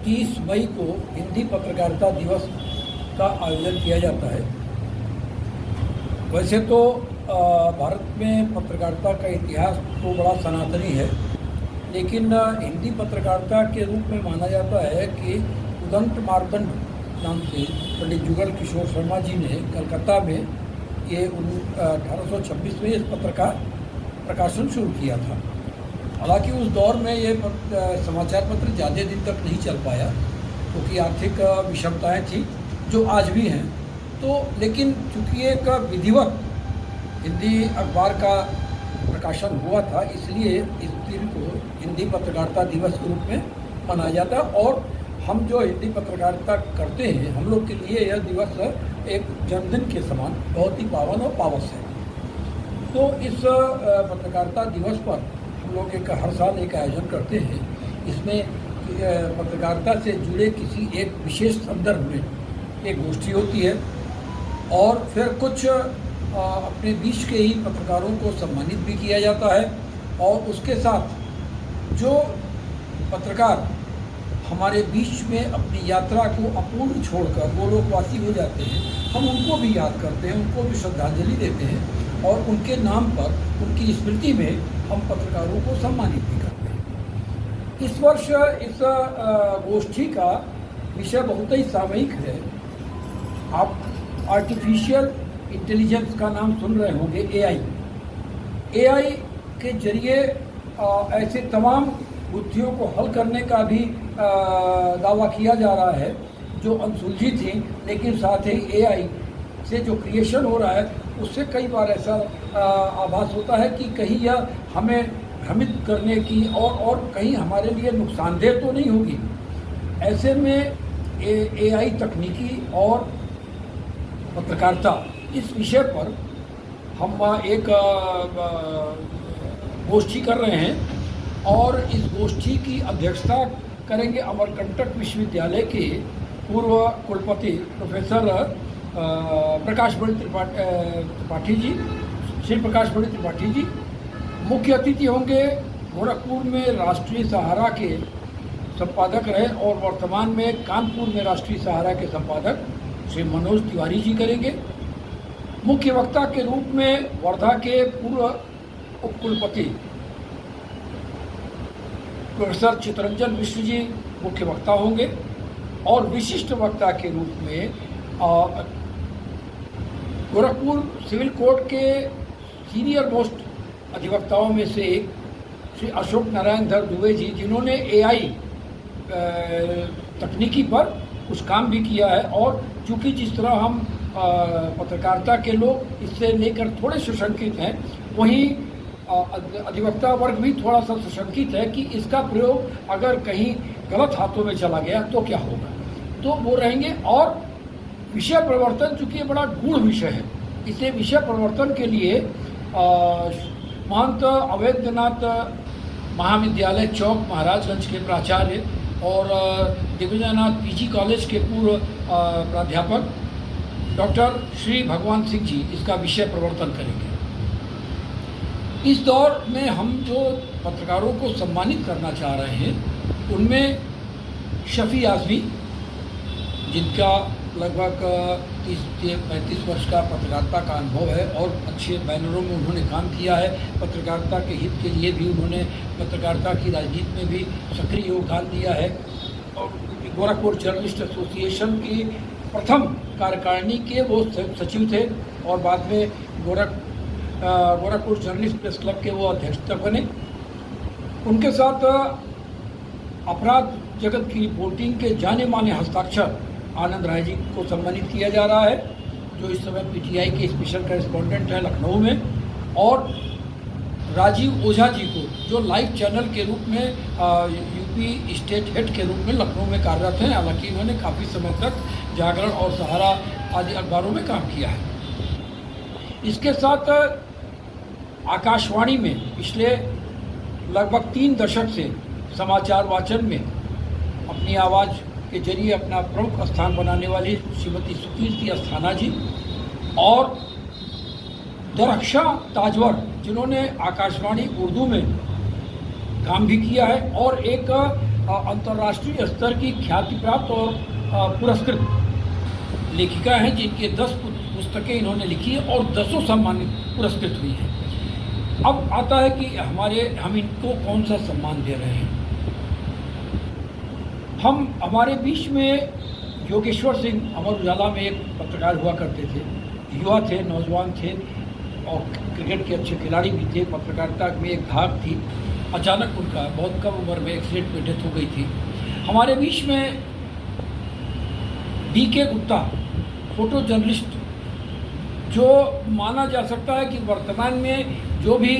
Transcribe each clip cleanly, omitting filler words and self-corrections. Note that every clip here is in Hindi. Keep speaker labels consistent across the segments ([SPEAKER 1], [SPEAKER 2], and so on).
[SPEAKER 1] 30 मई को हिंदी पत्रकारिता दिवस का आयोजन किया जाता है। वैसे तो भारत में पत्रकारिता का इतिहास तो बड़ा सनातनी है, लेकिन हिंदी पत्रकारिता के रूप में माना जाता है कि उदंत मार्तंड नाम से पंडित जुगल किशोर शर्मा जी ने कलकत्ता में ये 1826 में इस पत्र का प्रकाशन शुरू किया था। हालांकि उस दौर में ये समाचार पत्र ज़्यादा दिन तक नहीं चल पाया क्योंकि आर्थिक विषमताएं थी जो आज भी हैं। तो लेकिन चूँकि एक विधिवत हिंदी अखबार का प्रकाशन हुआ था, इसलिए इस दिन को हिंदी पत्रकारिता दिवस के रूप में मनाया जाता है। और हम जो हिंदी पत्रकारिता करते हैं, हम लोग के लिए यह दिवस एक जन्मदिन के समान बहुत ही पावन और पावस है। तो इस पत्रकारिता दिवस पर हम लोग हर साल एक आयोजन करते हैं। इसमें पत्रकारिता से जुड़े किसी एक विशेष संदर्भ में एक गोष्ठी होती है और फिर कुछ अपने बीच के ही पत्रकारों को सम्मानित भी किया जाता है। और उसके साथ जो पत्रकार हमारे बीच में अपनी यात्रा को अपूर्ण छोड़कर गोलोकवासी हो जाते हैं, हम उनको भी याद करते हैं, उनको भी श्रद्धांजलि देते हैं और उनके नाम पर, उनकी स्मृति में हम पत्रकारों को सम्मानित भी करते हैं। इस वर्ष इस गोष्ठी का विषय बहुत ही सामयिक है। आप आर्टिफिशियल इंटेलिजेंस का नाम सुन रहे होंगे, एआई के जरिए ऐसे तमाम बुद्धियों को हल करने का भी दावा किया जा रहा है जो अनसुलझी थी, लेकिन साथ ही एआई से जो क्रिएशन हो रहा है उससे कई बार ऐसा आभास होता है कि कहीं यह हमें भ्रमित करने की और कहीं हमारे लिए नुकसानदेह तो नहीं होगी। ऐसे में एआई तकनीकी और पत्रकारिता इस विषय पर हम एक गोष्ठी कर रहे हैं और इस गोष्ठी की अध्यक्षता करेंगे अमरकंटक विश्वविद्यालय के पूर्व कुलपति प्रोफेसर प्रकाश बड़ी त्रिपाठी जी, श्री प्रकाश बड़ी त्रिपाठी जी। मुख्य अतिथि होंगे गोरखपुर में राष्ट्रीय सहारा के संपादक रहे और वर्तमान में कानपुर में राष्ट्रीय सहारा के संपादक श्री मनोज तिवारी जी करेंगे। मुख्य वक्ता के रूप में वर्धा के पूर्व उपकुलपति प्रोफेसर चितरंजन मिश्र जी मुख्य वक्ता होंगे और विशिष्ट वक्ता के रूप में गोरखपुर सिविल कोर्ट के सीनियर मोस्ट अधिवक्ताओं में से एक श्री अशोक नारायण धर दुबे जी, जिन्होंने एआई तकनीकी पर कुछ काम भी किया है। और चूँकि जिस तरह हम पत्रकारिता के लोग इससे लेकर थोड़े सुशंकित हैं, वहीं अधिवक्ता वर्ग भी थोड़ा सा सुशंकित है कि इसका प्रयोग अगर कहीं गलत हाथों में चला गया तो क्या होगा, तो वो रहेंगे। और विषय परिवर्तन, चूँकि ये बड़ा गूढ़ विषय है, इसे विषय परिवर्तन के लिए महंत अवैधनाथ महाविद्यालय चौक महाराजगंज के प्राचार्य और दिग्विजयनाथ पीजी कॉलेज के पूर्व प्राध्यापक डॉक्टर श्री भगवान सिंह जी इसका विषय प्रवर्तन करेंगे। इस दौर में हम जो पत्रकारों को सम्मानित करना चाह रहे हैं उनमें शफी आज़मी, जिनका लगभग 30 से 35 वर्ष का पत्रकारिता का अनुभव है और अच्छे बैनरों में उन्होंने काम किया है। पत्रकारिता के हित के लिए भी उन्होंने पत्रकारिता की राजनीति में भी सक्रिय योगदान दिया है और गोरखपुर जर्नलिस्ट एसोसिएशन की प्रथम कार्यकारिणी के वो सचिव थे और बाद में गोरखपुर जर्नलिस्ट प्रेस क्लब के वो अध्यक्ष तक बने। उनके साथ अपराध जगत की रिपोर्टिंग के जाने माने हस्ताक्षर आनंद राय जी को सम्मानित किया जा रहा है, जो इस समय पीटीआई के स्पेशल करेस्पॉन्डेंट हैं लखनऊ में, और राजीव ओझा जी को जो लाइव चैनल के रूप में यूपी स्टेट हेड के रूप में लखनऊ में कार्यरत हैं। हालांकि इन्होंने काफ़ी समय तक जागरण और सहारा आदि अखबारों में काम किया है। इसके साथ आकाशवाणी में पिछले लगभग 3 दशक से समाचार वाचन में अपनी आवाज़ के जरिए अपना प्रमुख स्थान बनाने वाली श्रीमती सुकीर्ति अस्थाना जी और दरक्षा ताजवर, जिन्होंने आकाशवाणी उर्दू में काम भी किया है और एक अंतर्राष्ट्रीय स्तर की ख्याति प्राप्त और पुरस्कृत लेखिका हैं, जिनके 10 पुस्तकें इन्होंने लिखी हैं और 10 सम्मानित पुरस्कृत हुई हैं। अब आता है कि हम इनको कौन सा सम्मान दे रहे हैं। हमारे बीच में योगेश्वर सिंह अमर उजाला में एक पत्रकार हुआ करते थे, युवा थे, नौजवान थे और क्रिकेट के अच्छे खिलाड़ी भी थे। पत्रकारिता में एक धाक थी। अचानक उनका बहुत कम उम्र में एक्सीडेंट में डेथ हो गई थी। हमारे बीच में DK गुप्ता, फोटो जर्नलिस्ट, जो माना जा सकता है कि वर्तमान में जो भी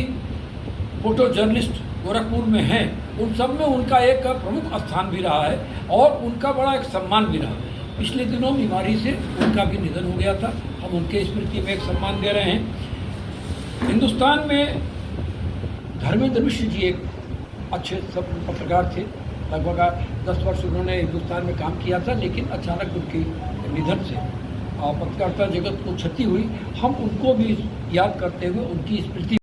[SPEAKER 1] फोटो जर्नलिस्ट गोरखपुर में हैं, उन सब में उनका एक प्रमुख स्थान भी रहा है और उनका बड़ा एक सम्मान भी रहा। पिछले दिनों बीमारी से उनका भी निधन हो गया था। हम उनके स्मृति में एक सम्मान दे रहे हैं। हिंदुस्तान में धर्मेंद्र मिश्र जी एक अच्छे सब पत्रकार थे। लगभग 10 वर्ष उन्होंने हिंदुस्तान में काम किया था, लेकिन अचानक उनके निधन से पत्रकारिता जगत को क्षति हुई। हम उनको भी याद करते हुए उनकी स्मृति